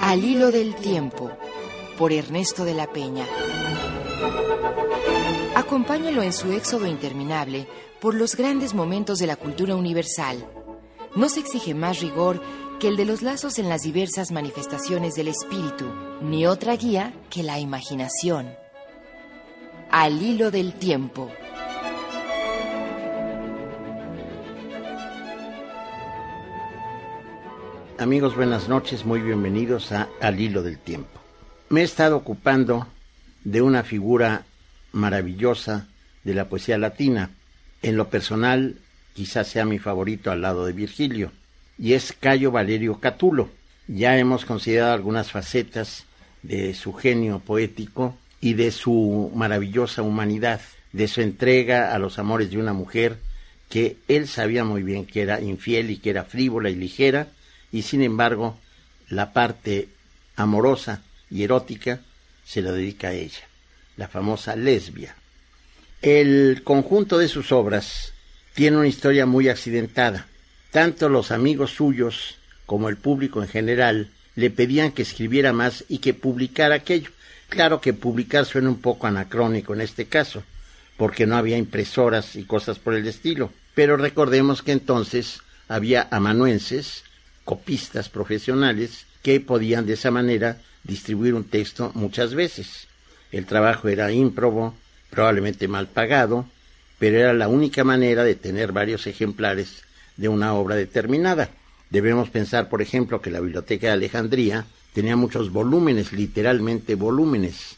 Al hilo del tiempo, por Ernesto de la Peña. Acompáñelo en su éxodo interminable por los grandes momentos de la cultura universal. No se exige más rigor que el de los lazos en las diversas manifestaciones del espíritu, ni otra guía que la imaginación. Al hilo del tiempo. Amigos, buenas noches, muy bienvenidos a Al hilo del tiempo. Me he estado ocupando de una figura maravillosa de la poesía latina. En lo personal, quizás sea mi favorito al lado de Virgilio, y es Cayo Valerio Catulo. Ya hemos considerado algunas facetas de su genio poético y de su maravillosa humanidad, de su entrega a los amores de una mujer que él sabía muy bien que era infiel y que era frívola y ligera, y sin embargo la parte amorosa y erótica se la dedica a ella, la famosa lesbia. El conjunto de sus obras tiene una historia muy accidentada. Tanto los amigos suyos como el público en general le pedían que escribiera más y que publicara aquello. Claro que publicar suena un poco anacrónico en este caso, porque no había impresoras y cosas por el estilo, pero recordemos que entonces había amanuenses, copistas profesionales, que podían de esa manera distribuir un texto muchas veces. El trabajo era ímprobo, probablemente mal pagado, pero era la única manera de tener varios ejemplares de una obra determinada. Debemos pensar, por ejemplo, que la Biblioteca de Alejandría tenía muchos volúmenes, literalmente volúmenes,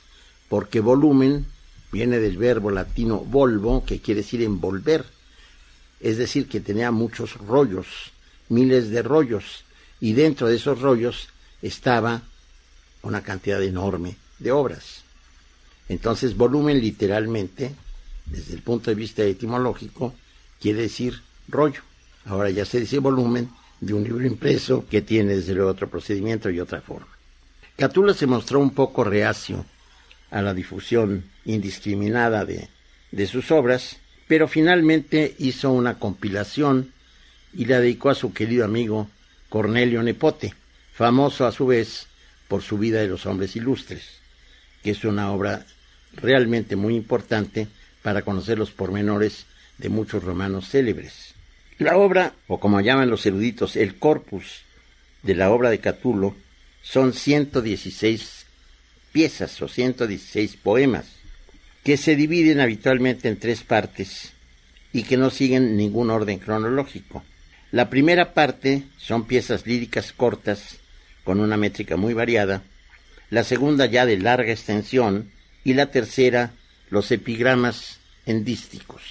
porque volumen viene del verbo latino volvo, que quiere decir envolver, es decir, que tenía muchos rollos, miles de rollos, y dentro de esos rollos estaba una cantidad enorme de obras. Entonces, volumen literalmente, desde el punto de vista etimológico, quiere decir rollo. Ahora ya se dice volumen de un libro impreso que tiene desde luego otro procedimiento y otra forma. Catulo se mostró un poco reacio a la difusión indiscriminada de sus obras, pero finalmente hizo una compilación y la dedicó a su querido amigo Cornelio Nepote, famoso a su vez por su Vida de los Hombres Ilustres, que es una obra realmente muy importante para conocer los pormenores de muchos romanos célebres. La obra, o como llaman los eruditos, el corpus de la obra de Catulo, son 116 piezas o 116 poemas, que se dividen habitualmente en 3 partes y que no siguen ningún orden cronológico. La primera parte son piezas líricas cortas, con una métrica muy variada, la segunda ya de larga extensión, y la tercera los epigramas endísticos.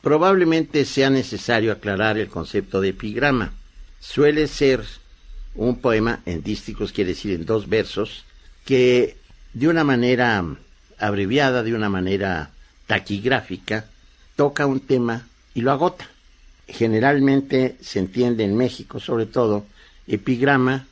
Probablemente sea necesario aclarar el concepto de epigrama. Suele ser un poema endísticos, quiere decir en 2 versos, que de una manera abreviada, de una manera taquigráfica, toca un tema y lo agota. Generalmente se entiende en México, sobre todo, epigrama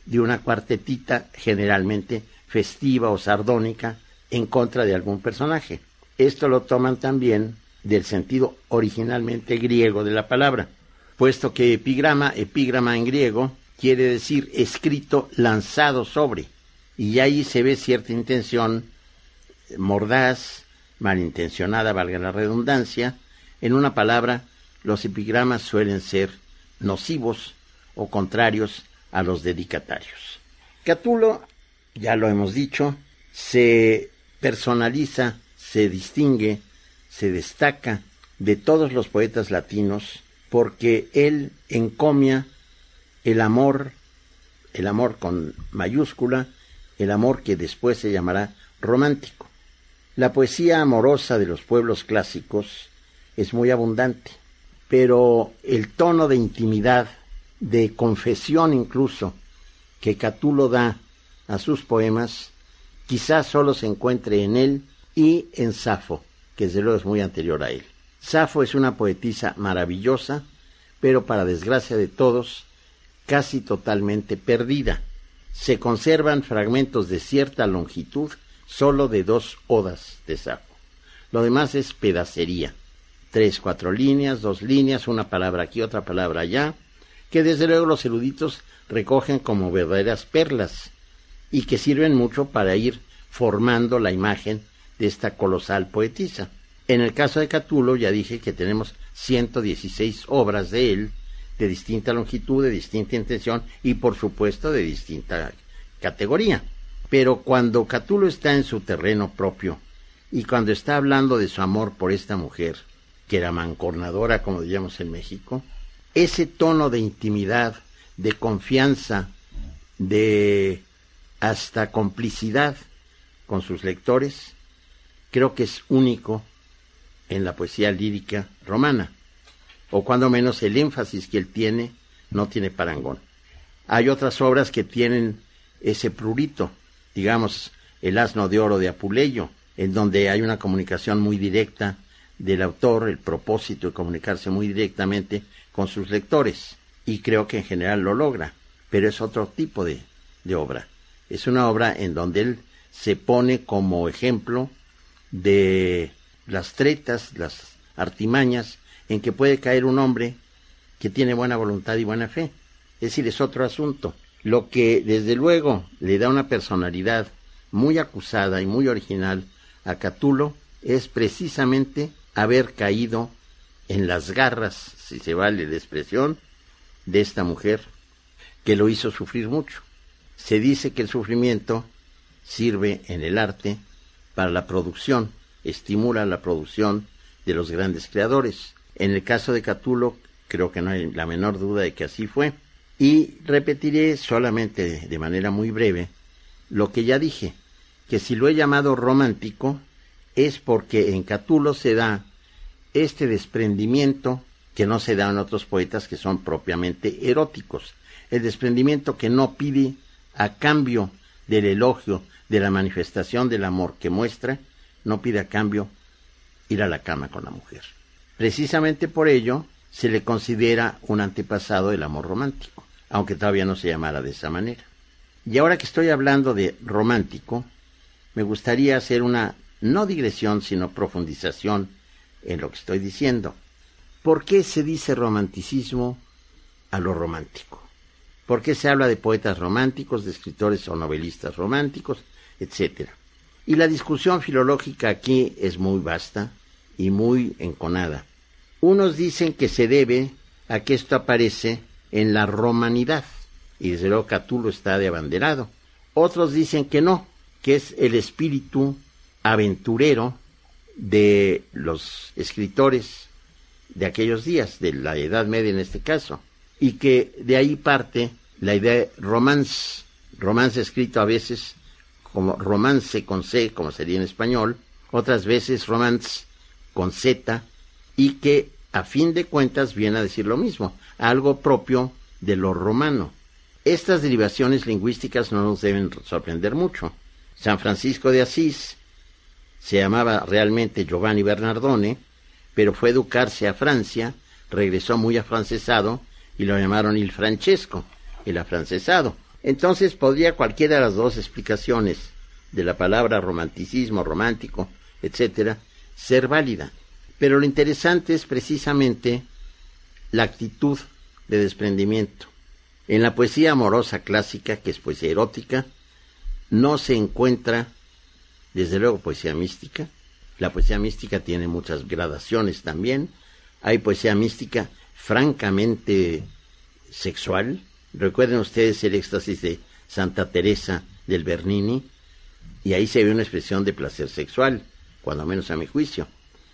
de una cuartetita generalmente festiva o sardónica en contra de algún personaje. Esto lo toman también del sentido originalmente griego de la palabra, puesto que epígrama en griego, quiere decir escrito lanzado sobre, y ahí se ve cierta intención mordaz, malintencionada, valga la redundancia. En una palabra, los epigramas suelen ser nocivos o contrarios a los dedicatarios. Catulo, ya lo hemos dicho, se personaliza, se distingue, se destaca de todos los poetas latinos porque él encomia el amor con mayúscula, el amor que después se llamará romántico. La poesía amorosa de los pueblos clásicos es muy abundante, pero el tono de intimidad, de confesión incluso, que Catulo da a sus poemas, quizás solo se encuentre en él y en Safo, que desde luego es muy anterior a él. Safo es una poetisa maravillosa, pero para desgracia de todos, casi totalmente perdida. Se conservan fragmentos de cierta longitud solo de 2 odas de Safo. Lo demás es pedacería. 3, 4 líneas, 2 líneas, una palabra aquí, otra palabra allá, que desde luego los eruditos recogen como verdaderas perlas y que sirven mucho para ir formando la imagen de esta colosal poetisa. En el caso de Catulo ya dije que tenemos 116 obras de él, de distinta longitud, de distinta intención y por supuesto de distinta categoría. Pero cuando Catulo está en su terreno propio y cuando está hablando de su amor por esta mujer, que era mancornadora, como diríamos en México, ese tono de intimidad, de confianza, de hasta complicidad con sus lectores, creo que es único en la poesía lírica romana, o cuando menos el énfasis que él tiene no tiene parangón. Hay otras obras que tienen ese prurito, digamos, El asno de oro de Apuleyo, en donde hay una comunicación muy directa del autor, el propósito de comunicarse muy directamente con sus lectores, y creo que en general lo logra, pero es otro tipo de obra. Es una obra en donde él se pone como ejemplo de las tretas, las artimañas en que puede caer un hombre que tiene buena voluntad y buena fe. Es decir, es otro asunto. Lo que desde luego le da una personalidad muy acusada y muy original a Catulo es precisamente haber caído en las garras, si se vale la expresión, de esta mujer que lo hizo sufrir mucho. Se dice que el sufrimiento sirve en el arte para la producción, estimula la producción de los grandes creadores. En el caso de Catulo, creo que no hay la menor duda de que así fue. Y repetiré solamente de manera muy breve lo que ya dije, que si lo he llamado romántico es porque en Catulo se da este desprendimiento que no se da en otros poetas que son propiamente eróticos. El desprendimiento que no pide a cambio del elogio, de la manifestación del amor que muestra, no pide a cambio ir a la cama con la mujer. Precisamente por ello se le considera un antepasado del amor romántico, aunque todavía no se llamara de esa manera. Y ahora que estoy hablando de romántico, me gustaría hacer una, no digresión, sino profundización en lo que estoy diciendo. ¿Por qué se dice romanticismo a lo romántico? ¿Por qué se habla de poetas románticos, de escritores o novelistas románticos, etcétera? Y la discusión filológica aquí es muy vasta y muy enconada. Unos dicen que se debe a que esto aparece en la romanidad, y desde luego Catulo está de abanderado. Otros dicen que no, que es el espíritu aventurero de los escritores de aquellos días, de la Edad Media en este caso, y que de ahí parte la idea de romance escrito a veces como romance con C, como sería en español, otras veces romance con Z, y que a fin de cuentas viene a decir lo mismo, algo propio de lo romano. Estas derivaciones lingüísticas no nos deben sorprender mucho. San Francisco de Asís se llamaba realmente Giovanni Bernardone, pero fue a educarse a Francia, regresó muy afrancesado y lo llamaron il Francesco, el afrancesado. Entonces podría cualquiera de las dos explicaciones de la palabra romanticismo, romántico, etcétera, ser válida. Pero lo interesante es precisamente la actitud de desprendimiento. En la poesía amorosa clásica, que es poesía erótica, no se encuentra, desde luego, poesía mística. La poesía mística tiene muchas gradaciones también. Hay poesía mística francamente sexual. Recuerden ustedes el éxtasis de Santa Teresa del Bernini, y ahí se ve una expresión de placer sexual, cuando menos a mi juicio,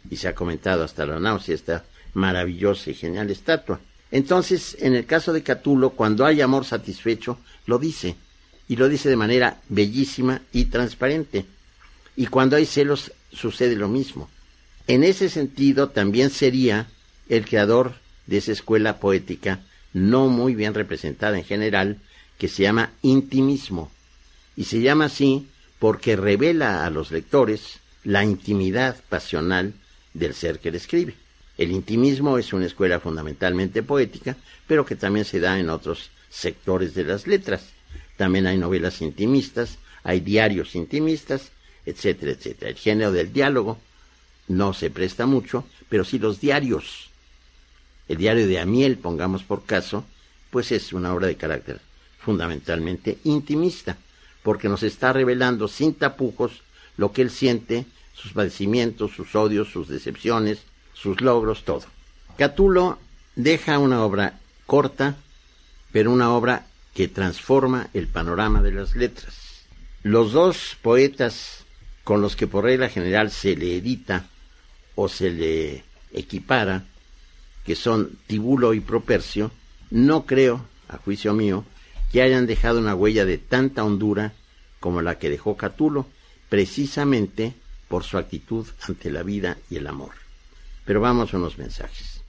y se ha comentado hasta la náusea esta maravillosa y genial estatua. Entonces, en el caso de Catulo, cuando hay amor satisfecho, lo dice, y lo dice de manera bellísima y transparente. Y cuando hay celos, sucede lo mismo. En ese sentido, también sería el creador de esa escuela poética, no muy bien representada en general, que se llama intimismo. Y se llama así porque revela a los lectores la intimidad pasional del ser que le escribe. El intimismo es una escuela fundamentalmente poética, pero que también se da en otros sectores de las letras. También hay novelas intimistas, hay diarios intimistas, etcétera, etcétera. El género del diálogo no se presta mucho, pero sí los diarios. El diario de Amiel, pongamos por caso, pues es una obra de carácter fundamentalmente intimista, porque nos está revelando sin tapujos lo que él siente, sus padecimientos, sus odios, sus decepciones, sus logros, todo. Catulo deja una obra corta, pero una obra que transforma el panorama de las letras. Los dos poetas con los que por regla general se le edita o se le equipara, que son Tibulo y Propercio, no creo, a juicio mío, que hayan dejado una huella de tanta hondura como la que dejó Catulo, precisamente por su actitud ante la vida y el amor. Pero vamos a unos mensajes.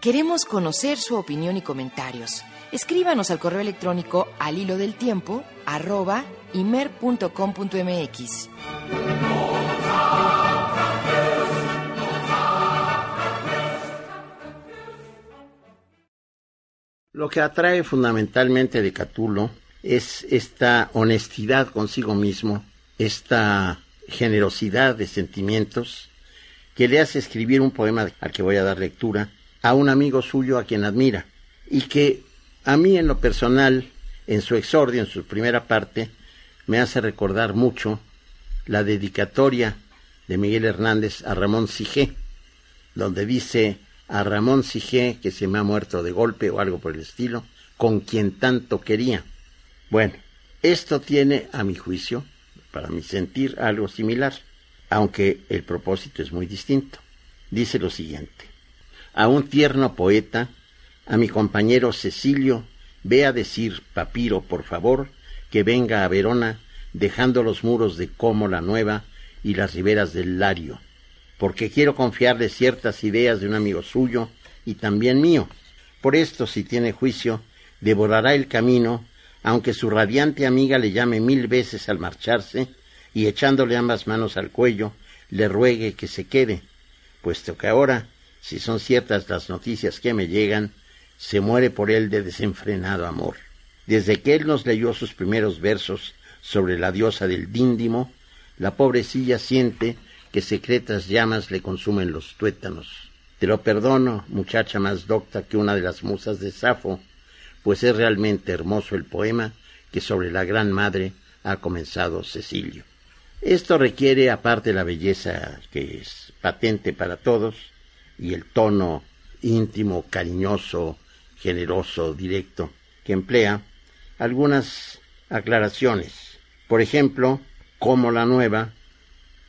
Queremos conocer su opinión y comentarios. Escríbanos al correo electrónico alilodeltiempo@imer.com.mx. Lo que atrae fundamentalmente de Catulo es esta honestidad consigo mismo, esta generosidad de sentimientos que le hace escribir un poema al que voy a dar lectura a un amigo suyo a quien admira, y que a mí en lo personal, en su exordio, en su primera parte, me hace recordar mucho la dedicatoria de Miguel Hernández a Ramón Sijé, donde dice: a Ramón Sijé, que se me ha muerto de golpe o algo por el estilo, con quien tanto quería. Bueno, esto tiene, a mi juicio, para mi sentir, algo similar, aunque el propósito es muy distinto. Dice lo siguiente: a un tierno poeta, a mi compañero Cecilio, ve a decir, Papiro, por favor, que venga a Verona, dejando los muros de Como la Nueva y las riberas del Lario, porque quiero confiarle ciertas ideas de un amigo suyo y también mío. Por esto, si tiene juicio, devorará el camino, aunque su radiante amiga le llame 1000 veces al marcharse, y echándole ambas manos al cuello, le ruegue que se quede, puesto que ahora, si son ciertas las noticias que me llegan, se muere por él de desenfrenado amor. Desde que él nos leyó sus primeros versos sobre la diosa del Díndimo, la pobrecilla siente que secretas llamas le consumen los tuétanos. Te lo perdono, muchacha más docta que una de las musas de Safo, pues es realmente hermoso el poema que sobre la gran madre ha comenzado Cecilio. Esto requiere, aparte de la belleza que es patente para todos, y el tono íntimo, cariñoso, generoso, directo que emplea, algunas aclaraciones. Por ejemplo, Como la Nueva,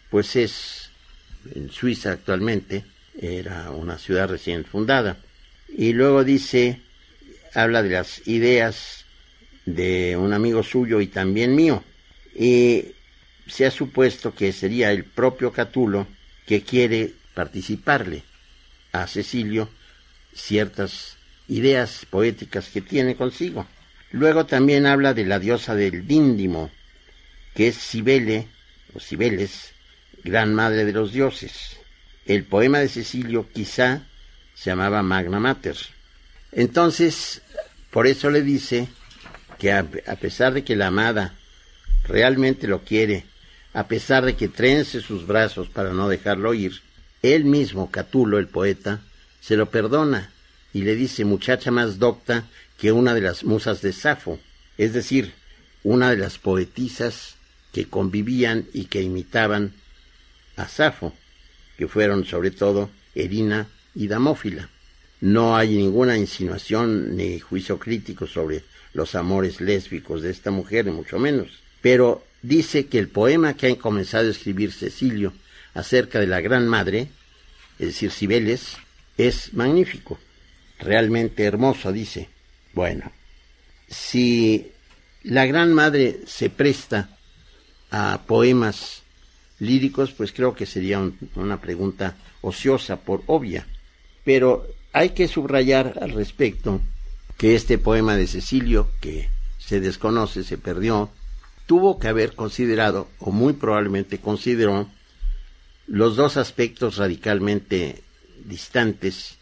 pues es en Suiza actualmente, era una ciudad recién fundada. Y luego dice, habla de las ideas de un amigo suyo y también mío. Y se ha supuesto que sería el propio Catulo que quiere participarle a Cecilio ciertas ideas poéticas que tiene consigo. Luego también habla de la diosa del Díndimo, que es Cibele, o Cibeles, gran madre de los dioses. El poema de Cecilio quizá se llamaba Magna Mater. Entonces, por eso le dice que a pesar de que la amada realmente lo quiere, a pesar de que trence sus brazos para no dejarlo ir, él mismo, Catulo, el poeta, se lo perdona y le dice muchacha más docta que una de las musas de Safo, es decir, una de las poetisas que convivían y que imitaban a Safo, que fueron sobre todo Erina y Damófila. No hay ninguna insinuación ni juicio crítico sobre los amores lésbicos de esta mujer, ni mucho menos, pero dice que el poema que ha comenzado a escribir Cecilio acerca de la Gran Madre, es decir, Cibeles, es magnífico, realmente hermoso, dice. Bueno, si la Gran Madre se presta a poemas líricos, pues creo que sería una pregunta ociosa por obvia, pero hay que subrayar al respecto que este poema de Cecilio, que se desconoce, se perdió, tuvo que haber considerado, o muy probablemente consideró, los dos aspectos radicalmente distantes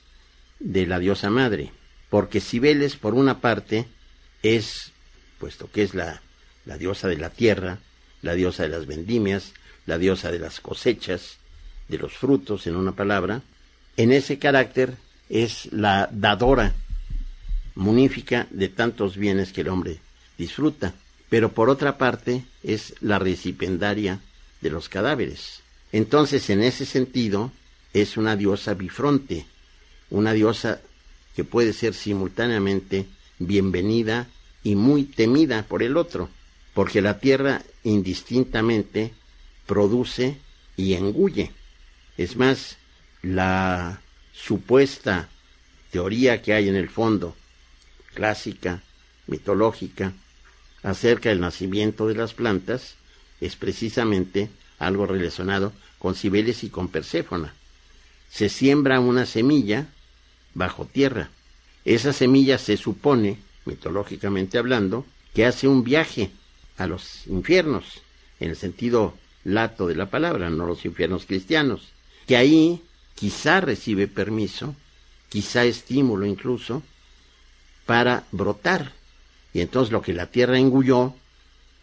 de la diosa madre, porque Cibeles, por una parte, es, puesto que es la diosa de la tierra, la diosa de las vendimias, la diosa de las cosechas, de los frutos, en una palabra. En ese carácter es la dadora munífica de tantos bienes que el hombre disfruta, pero por otra parte es la recipendaria de los cadáveres. Entonces, en ese sentido, es una diosa bifronte, una diosa que puede ser simultáneamente bienvenida y muy temida por el otro, porque la tierra indistintamente produce y engulle. Es más, la supuesta teoría que hay en el fondo, clásica, mitológica, acerca del nacimiento de las plantas, es precisamente algo relacionado con Cibeles y con Perséfona. Se siembra una semilla bajo tierra. Esa semilla se supone, mitológicamente hablando, que hace un viaje a los infiernos, en el sentido lato de la palabra, no los infiernos cristianos, que ahí quizá recibe permiso, quizá estímulo incluso, para brotar. Y entonces lo que la tierra engulló,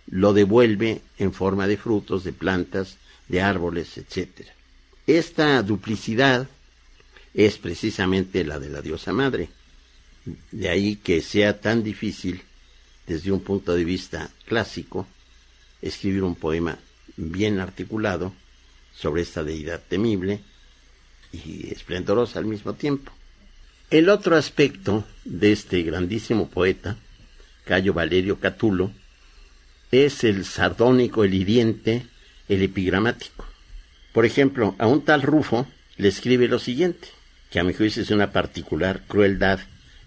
lo devuelve en forma de frutos, de plantas, de árboles, etc. Esta duplicidad es precisamente la de la diosa madre. De ahí que sea tan difícil, desde un punto de vista clásico, escribir un poema bien articulado sobre esta deidad temible y esplendorosa al mismo tiempo. El otro aspecto de este grandísimo poeta, Cayo Valerio Catulo, es el sardónico, el hiriente, el epigramático. Por ejemplo, a un tal Rufo le escribe lo siguiente, que a mi juicio es de una particular crueldad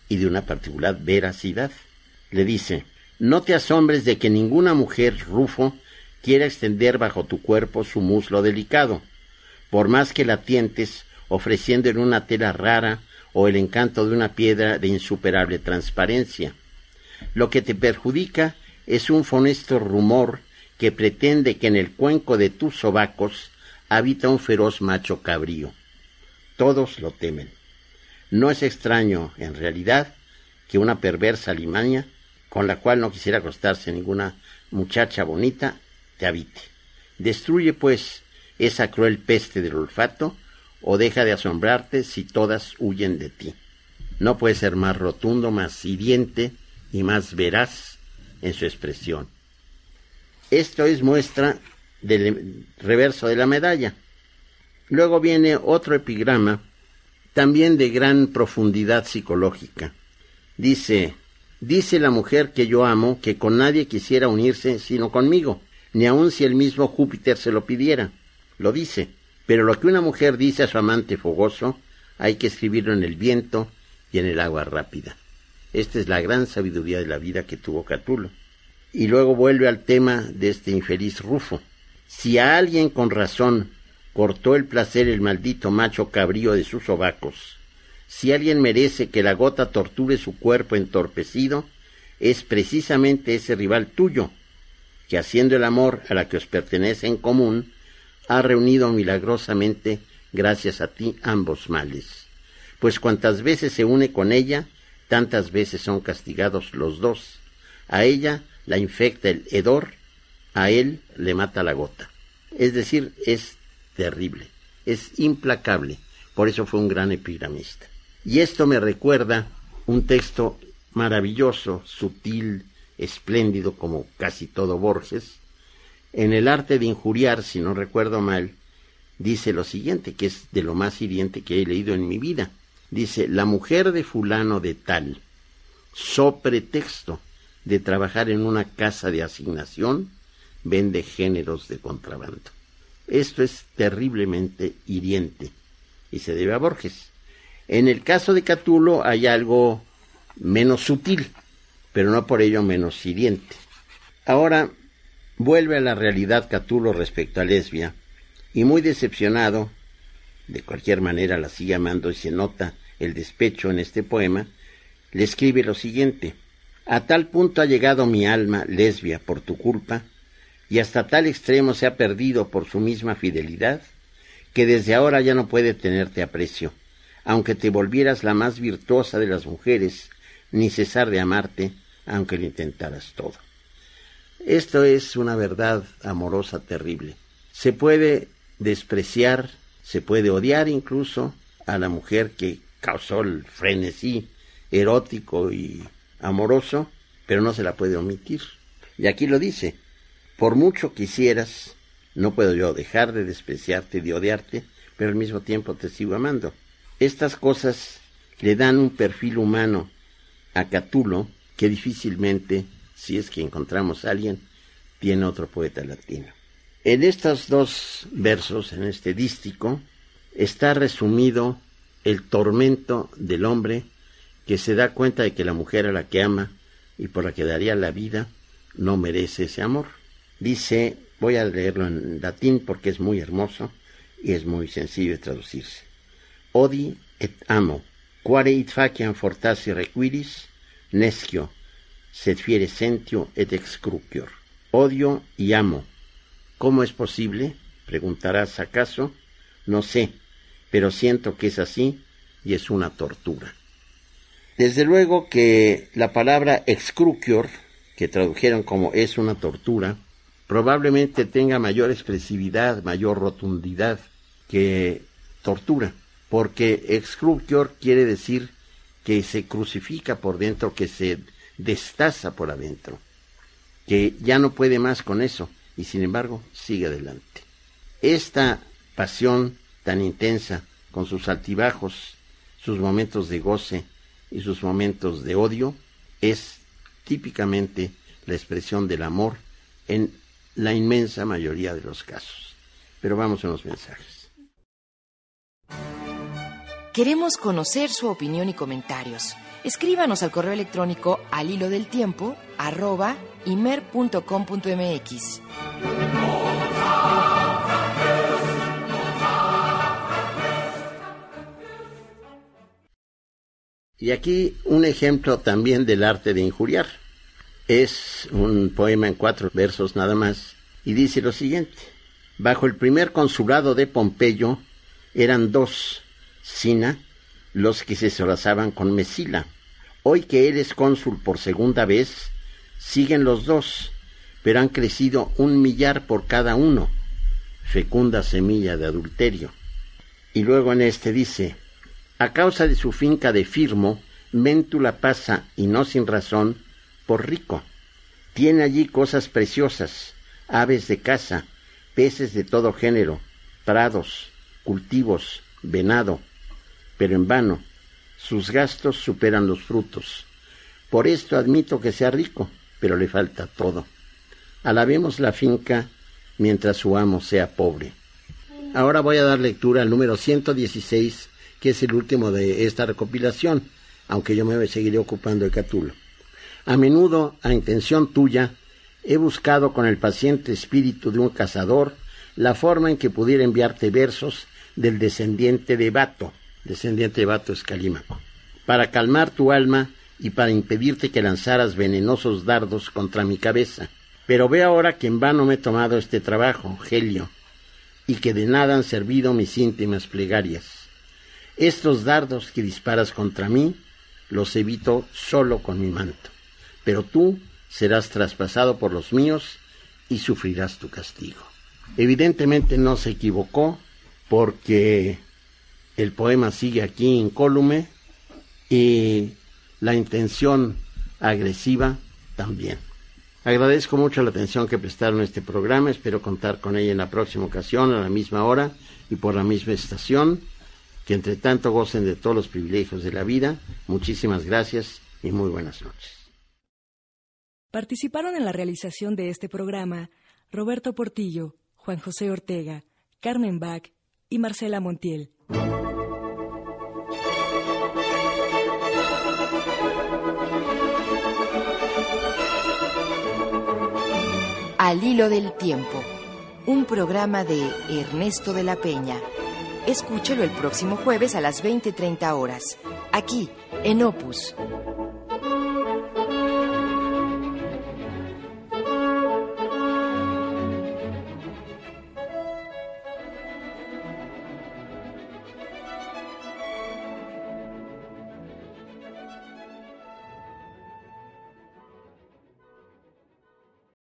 y de una particular veracidad. Le dice: no te asombres de que ninguna mujer, Rufo, quiera extender bajo tu cuerpo su muslo delicado, por más que la tientes ofreciendo en una tela rara o el encanto de una piedra de insuperable transparencia. Lo que te perjudica es un funesto rumor que pretende que en el cuenco de tus sobacos habita un feroz macho cabrío. Todos lo temen. No es extraño, en realidad, que una perversa alimaña, con la cual no quisiera acostarse ninguna muchacha bonita, te habite. Destruye, pues, esa cruel peste del olfato, o deja de asombrarte si todas huyen de ti. No puede ser más rotundo, más hiriente y más veraz en su expresión. Esto es muestra del reverso de la medalla. Luego viene otro epigrama, también de gran profundidad psicológica. Dice la mujer que yo amo que con nadie quisiera unirse sino conmigo, ni aun si el mismo Júpiter se lo pidiera. Lo dice, pero lo que una mujer dice a su amante fogoso, hay que escribirlo en el viento y en el agua rápida. Esta es la gran sabiduría de la vida que tuvo Catulo. Y luego vuelve al tema de este infeliz Rufo. Si a alguien con razón cortó el placer el maldito macho cabrío de sus sobacos, si alguien merece que la gota torture su cuerpo entorpecido, es precisamente ese rival tuyo, que haciendo el amor a la que os pertenece en común, ha reunido milagrosamente, gracias a ti, ambos males. Pues cuantas veces se une con ella, tantas veces son castigados los dos. A ella la infecta el hedor, a él le mata la gota. Es decir, es terrible, es implacable. Por eso fue un gran epigramista. Y esto me recuerda un texto maravilloso, sutil, espléndido, como casi todo Borges. En el arte de injuriar, si no recuerdo mal, dice lo siguiente, que es de lo más hiriente que he leído en mi vida. Dice: la mujer de fulano de tal, so pretexto de trabajar en una casa de asignación, vende géneros de contrabando. Esto es terriblemente hiriente y se debe a Borges. En el caso de Catulo hay algo menos sutil, pero no por ello menos hiriente. Ahora vuelve a la realidad Catulo respecto a Lesbia, y muy decepcionado, de cualquier manera la sigue amando y se nota el despecho en este poema, le escribe lo siguiente: a tal punto ha llegado mi alma, Lesbia, por tu culpa, y hasta tal extremo se ha perdido por su misma fidelidad, que desde ahora ya no puede tenerte aprecio, aunque te volvieras la más virtuosa de las mujeres, ni cesar de amarte, aunque lo intentaras todo. Esto es una verdad amorosa terrible. Se puede despreciar, se puede odiar incluso a la mujer que causó el frenesí erótico y amoroso, pero no se la puede omitir. Y aquí lo dice: por mucho quisieras, no puedo yo dejar de despreciarte, de odiarte, pero al mismo tiempo te sigo amando. Estas cosas le dan un perfil humano a Catulo que difícilmente, si es que encontramos a alguien, tiene otro poeta latino. En estos dos versos, en este dístico, está resumido el tormento del hombre que se da cuenta de que la mujer a la que ama y por la que daría la vida no merece ese amor. Dice, voy a leerlo en latín porque es muy hermoso y es muy sencillo de traducirse. Odi et amo, quare it faciam fortasi requiris, nescio, sed fiere sentio et excrucior. Odio y amo. ¿Cómo es posible? Preguntarás acaso. No sé, pero siento que es así y es una tortura. Desde luego que la palabra excrucior, que tradujeron como es una tortura, probablemente tenga mayor expresividad, mayor rotundidad que tortura, porque excrucior quiere decir que se crucifica por dentro, que se destaza por adentro, que ya no puede más con eso y sin embargo sigue adelante. Esta pasión tan intensa, con sus altibajos, sus momentos de goce y sus momentos de odio, es típicamente la expresión del amor en la inmensa mayoría de los casos. Pero vamos a los mensajes. Queremos conocer su opinión y comentarios. Escríbanos al correo electrónico alhilodeltiempo@imer.com.mx. Y aquí un ejemplo también del arte de injuriar. Es un poema en 4 versos nada más, y dice lo siguiente: bajo el primer consulado de Pompeyo eran 2, Sina, los que se solazaban con Mesila. Hoy que eres cónsul por segunda vez, siguen los 2, pero han crecido 1 millar por cada uno. Fecunda semilla de adulterio. Y luego en este dice: a causa de su finca de Firmo, Méntula pasa, y no sin razón, por rico. Tiene allí cosas preciosas, aves de caza, peces de todo género, prados, cultivos, venado, pero en vano, sus gastos superan los frutos. Por esto admito que sea rico, pero le falta todo. Alabemos la finca mientras su amo sea pobre. Ahora voy a dar lectura al número 116, que es el último de esta recopilación, aunque yo me seguiré ocupando de Catulo. A menudo, a intención tuya, he buscado con el paciente espíritu de un cazador la forma en que pudiera enviarte versos del descendiente de Bato es Calímaco, para calmar tu alma y para impedirte que lanzaras venenosos dardos contra mi cabeza. Pero ve ahora que en vano me he tomado este trabajo, Gelio, y que de nada han servido mis íntimas plegarias. Estos dardos que disparas contra mí, los evito solo con mi manto, pero tú serás traspasado por los míos y sufrirás tu castigo. Evidentemente no se equivocó, porque el poema sigue aquí incólume y la intención agresiva también. Agradezco mucho la atención que prestaron a este programa, espero contar con ella en la próxima ocasión, a la misma hora y por la misma estación. Que entre tanto gocen de todos los privilegios de la vida. Muchísimas gracias y muy buenas noches. Participaron en la realización de este programa Roberto Portillo, Juan José Ortega, Carmen Bach y Marcela Montiel. Al hilo del tiempo, un programa de Ernesto de la Peña. Escúchelo el próximo jueves a las 20:30 horas, aquí en Opus.